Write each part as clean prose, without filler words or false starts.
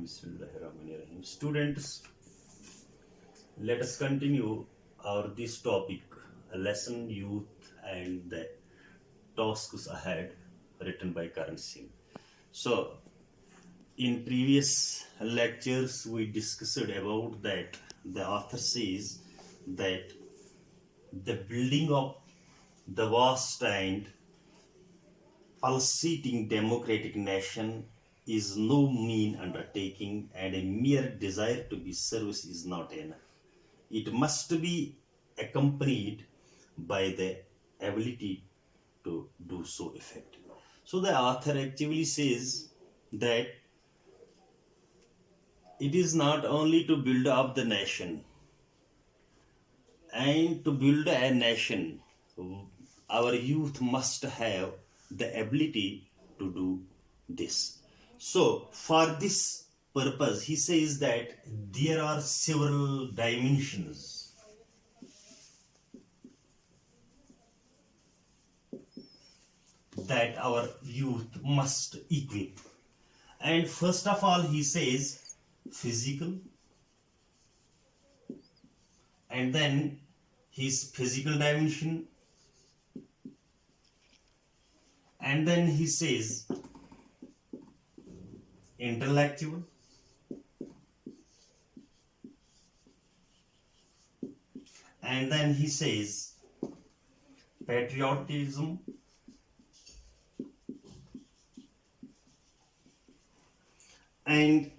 Bismillahirrahmanirrahim. Students, let us continue our this topic, a lesson, youth, and the tasks ahead, written by Karan Singh. So, in previous lectures, we discussed about that. The author says that the building of the vast and pulsating democratic nation is no mean undertaking, and a mere desire to be service is not enough. It must be accompanied by the ability to do so effectively. So the author actually says that it is not only to build up the nation, and to build a nation, our youth must have the ability to do this. So, for this purpose, he says that there are several dimensions that our youth must equip. And first of all, he says physical, and then his physical dimension, and then he says intellectual, and then he says patriotism, and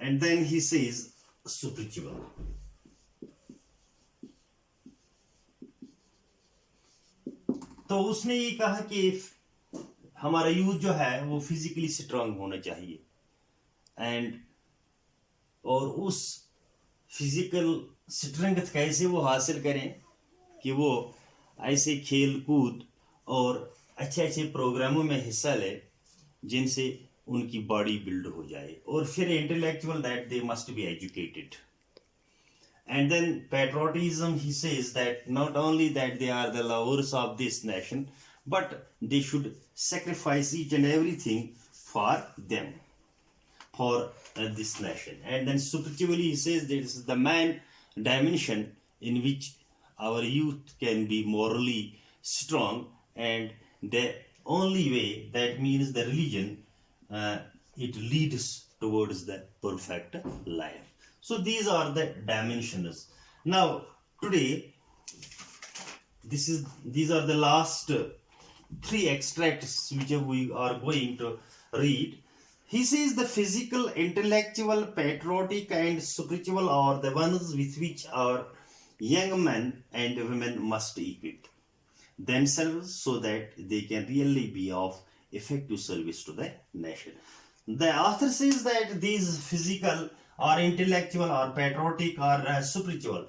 then he says spiritual. तो उसने ये कहा कि हमारा youth जो है वो physically strong होना चाहिए, एंड और उस फिजिकल स्ट्रेंथ कैसे वो हासिल करें कि वो ऐसे खेल कूद और अच्छे अच्छे प्रोग्रामों में हिस्सा ले जिनसे उनकी बॉडी बिल्ड हो जाए, और फिर intellectual that they must be educated. And then patriotism, he says that not only that they are the lovers of this nation, but they should sacrifice each and everything for them, for this nation. And then spiritually, he says this is the man dimension in which our youth can be morally strong, and the only way, that means the religion, it leads towards the perfect life. So these are the dimensions. Now today, these are the last three extracts which we are going to read. He says the physical, intellectual, patriotic, and spiritual are the ones with which our young men and women must equip themselves so that they can really be of effective service to the nation. The author says that these physical or intellectual or patriotic or spiritual,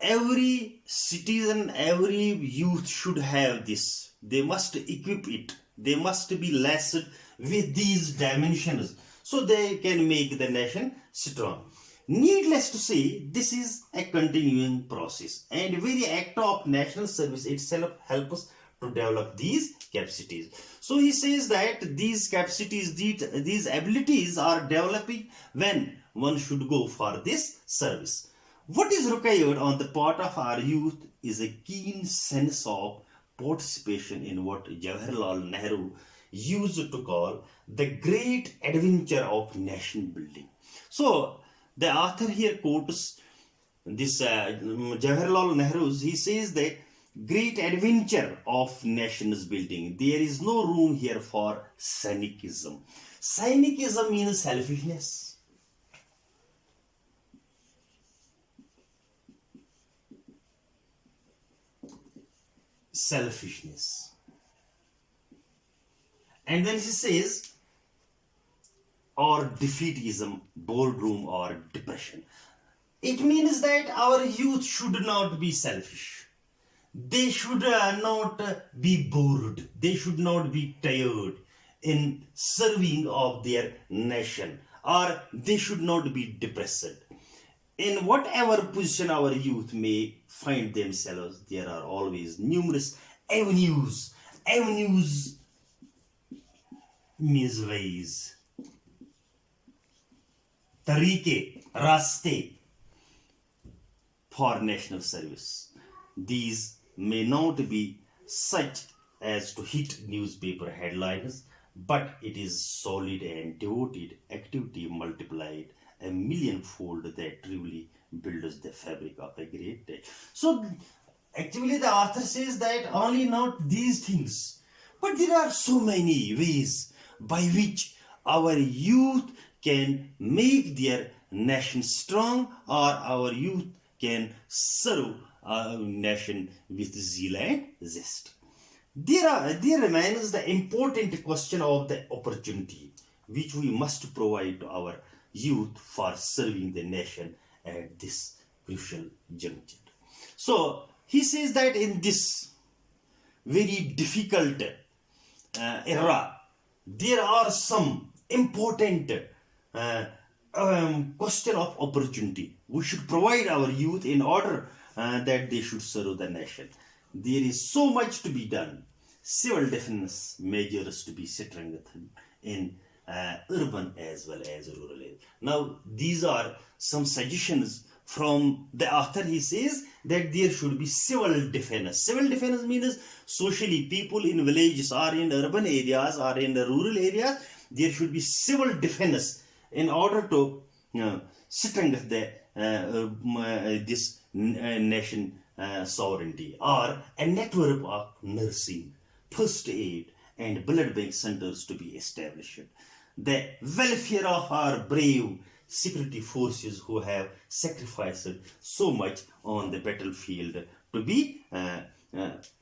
every citizen, every youth should have this. They must equip it. They must be laced with these dimensions so they can make the nation strong. Needless to say, this is a continuing process, and very act of national service itself helps us to develop these capacities. So he says that these capacities, these abilities are developing when one should go for this service. What is required on the part of our youth is a keen sense of participation in what Jawaharlal Nehru used to call the great adventure of nation building. So the author here quotes this Jawaharlal Nehru. He says that great adventure of nations building. There is no room here for cynicism. Cynicism means selfishness. Selfishness. And then he says, or defeatism, boredom, or depression. It means that our youth should not be selfish. They should not be bored. They should not be tired in serving of their nation, or they should not be depressed. In whatever position our youth may find themselves, there are always numerous avenues avenues means ways, तरीके, रास्ते for national service. These may not be such as to hit newspaper headlines, but it is solid and devoted activity multiplied a millionfold that truly builds the fabric of a great day. So actually the author says that only not these things, but there are so many ways by which our youth can make their nation strong, or our youth can serve our nation with zeal and zest. There remains the important question of the opportunity which we must provide to our youth for serving the nation at this crucial juncture. So he says that in this very difficult era, there are some important question of opportunity. We should provide our youth in order that they should serve the nation. There is so much to be done. Civil defense measures to be strengthened in urban as well as rural areas. Now, these are some suggestions from the author. He says that there should be civil defense. Civil defense means socially people in villages or in urban areas or in the rural areas, there should be civil defense in order to strengthen this nation sovereignty, or a network of nursing, first aid and blood bank centers to be established. The welfare of our brave security forces who have sacrificed so much on the battlefield to be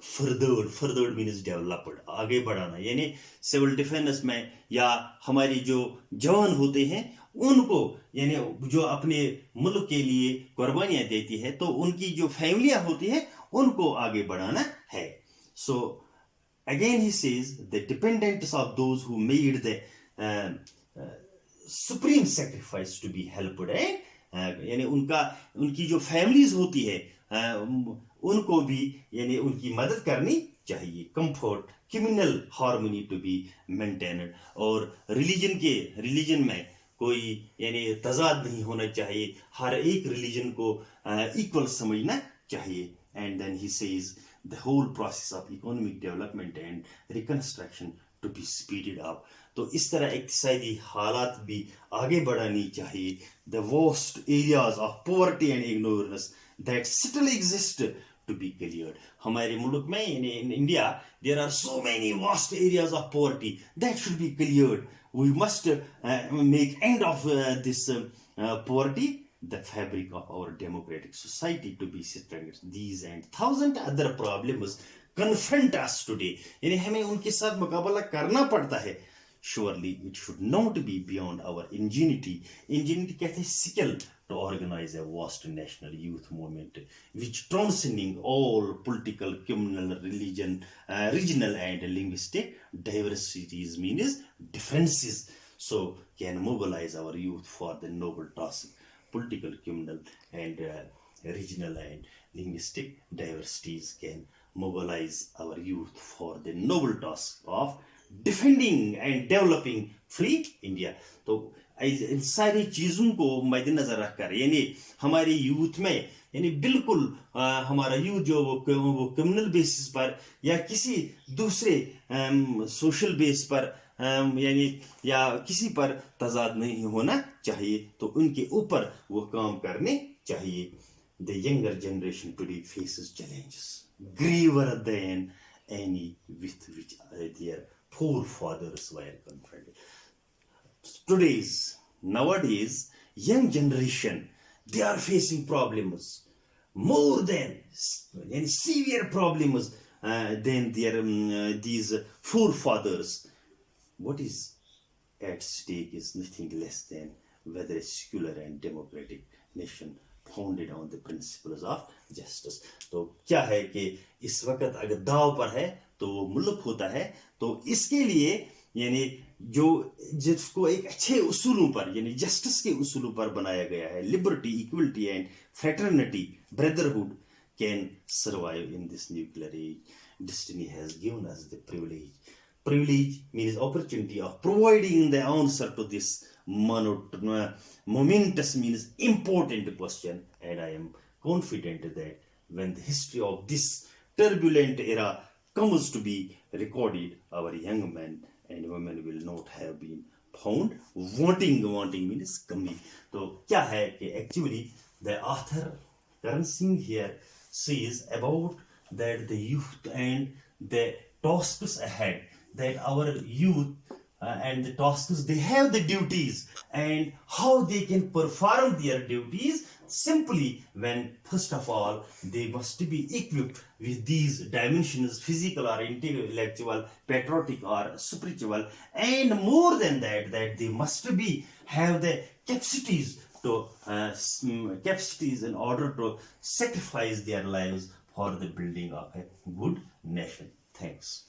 furthered means developed, आगे बढ़ाना. यानी civil defence में या हमारी जो जवान होते हैं उनको, यानी जो अपने मुल्क के लिए कुर्बानियां देती है, तो उनकी जो फैमिलियां होती हैं उनको आगे बढ़ाना है. So again he says the dependence of those who made the supreme sacrifice to be helped, यानी उनकी जो फैमिलीज होती है उनको भी यानी उनकी मदद करनी चाहिए. Comfort, communal harmony to be maintained, और रिलीजन में कोई यानी तजाद नहीं होना चाहिए, हर एक रिलीजन को इक्वल समझना चाहिए. And then he says the whole process of economic development and reconstruction to be speeded up. तो इस तरह इक्तिसादी हालात भी आगे बढ़ानी चाहिए. The vast areas of poverty and ignorance that still exist to be cleared. हमारे मुल्क में in India there are so many vast areas of poverty that should be cleared. We must make end of this poverty, the fabric of our democratic society to be strengthened. These and thousand other problems confront us today. यानी हमें उनके साथ मुकाबला करना पड़ता है. Surely it should not be beyond our ingenuity. Ingenuity कहते हैं skill to organize a vast national youth movement which transcending all political, communal, regional and linguistic diversities means differences. So can mobilize our youth for the noble task. Political, communal and regional and linguistic diversities can mobilize our youth for the noble task of defending and developing free India. तो इन सारी चीज़ों को मद्देनजर रखकर यानी हमारे youth में यानी बिल्कुल हमारा यूथ जो वो कम्युनल बेसिस पर या किसी दूसरे सोशल बेस पर यानी या किसी पर तजाद नहीं होना चाहिए, तो उनके ऊपर वो काम करने चाहिए. The younger generation today faces challenges graver than any with which their forefathers were confronted. Nowadays, young generation, they are facing problems more than severe problems than their these forefathers. What is at stake is nothing less than whether a secular and democratic nation founded on the principles of justice. तो क्या है कि इस वक्त अगर दाव पर है तो वो मुल्क होता है. तो इसके लिए यानी जो जिसको एक अच्छे उसूलों पर यानी जस्टिस के उसूलों पर बनाया गया है, liberty, equality and fraternity, brotherhood can survive in this nuclear age. destiny has given us the privilege. Privilege means opportunity of providing the answer to this momentous means important question, and I am confident that when the history of this turbulent era comes to be recorded, our young men and women will not have been found wanting means कमी. तो क्या है कि actually the author Karan Singh here says about that the youth and the tasks ahead, that our youth and the tasks, they have the duties, and how they can perform their duties simply when first of all they must be equipped with these dimensions, physical or intellectual, patriotic or spiritual, and more than that, that they must be have the capacities to capacities in order to sacrifice their lives for the building of a good nation. Thanks.